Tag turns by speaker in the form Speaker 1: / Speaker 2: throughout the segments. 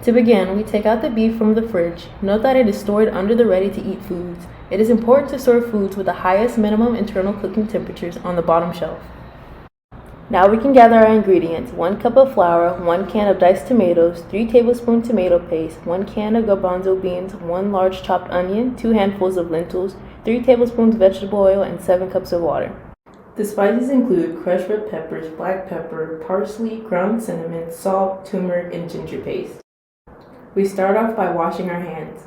Speaker 1: To begin, we take out the beef from the fridge. Note that it is stored under the ready-to-eat foods. It is important to store foods with the highest minimum internal cooking temperatures on the bottom shelf. Now we can gather our ingredients: 1 cup of flour, 1 can of diced tomatoes, 3 tablespoons tomato paste, 1 can of garbanzo beans, 1 large chopped onion, 2 handfuls of lentils, 3 tablespoons vegetable oil, and 7 cups of water. The spices include crushed red peppers, black pepper, parsley, ground cinnamon, salt, turmeric, and ginger paste. We start off by washing our hands.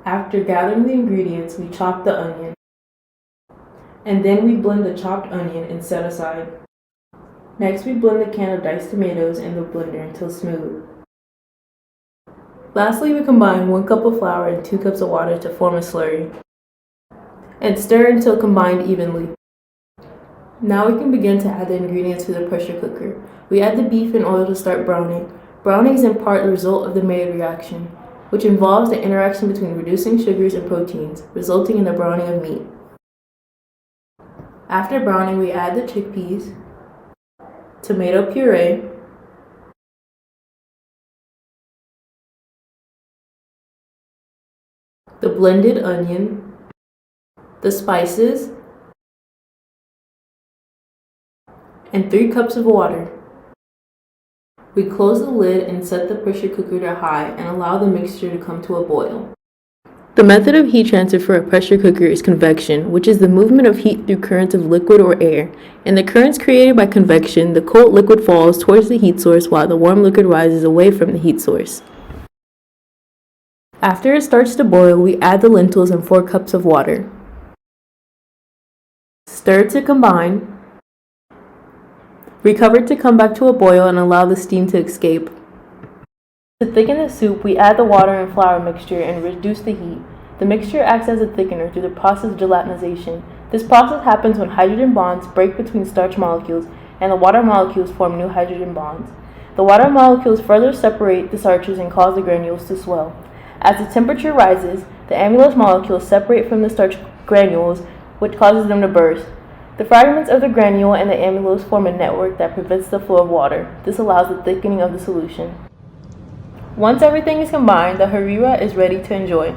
Speaker 1: After gathering the ingredients, we chop the onion. And then we blend the chopped onion and set aside. Next, we blend the can of diced tomatoes in the blender until smooth. Lastly, we combine 1 cup of flour and 2 cups of water to form a slurry, and stir until combined evenly. Now we can begin to add the ingredients to the pressure cooker. We add the beef and oil to start browning. Browning is in part the result of the Maillard reaction, which involves the interaction between reducing sugars and proteins, resulting in the browning of meat. After browning, we add the chickpeas, tomato puree, the blended onion, the spices, and 3 cups of water. We close the lid and set the pressure cooker to high and allow the mixture to come to a boil. The method of heat transfer for a pressure cooker is convection, which is the movement of heat through currents of liquid or air. In the currents created by convection, the cold liquid falls towards the heat source while the warm liquid rises away from the heat source. After it starts to boil, we add the lentils and 4 cups of water. Stir to combine. Recover to come back to a boil and allow the steam to escape. To thicken the soup, we add the water and flour mixture and reduce the heat. The mixture acts as a thickener through the process of gelatinization. This process happens when hydrogen bonds break between starch molecules and the water molecules form new hydrogen bonds. The water molecules further separate the starches and cause the granules to swell. As the temperature rises, the amylose molecules separate from the starch granules, which causes them to burst. The fragments of the granule and the amylose form a network that prevents the flow of water. This allows the thickening of the solution. Once everything is combined, the harira is ready to enjoy.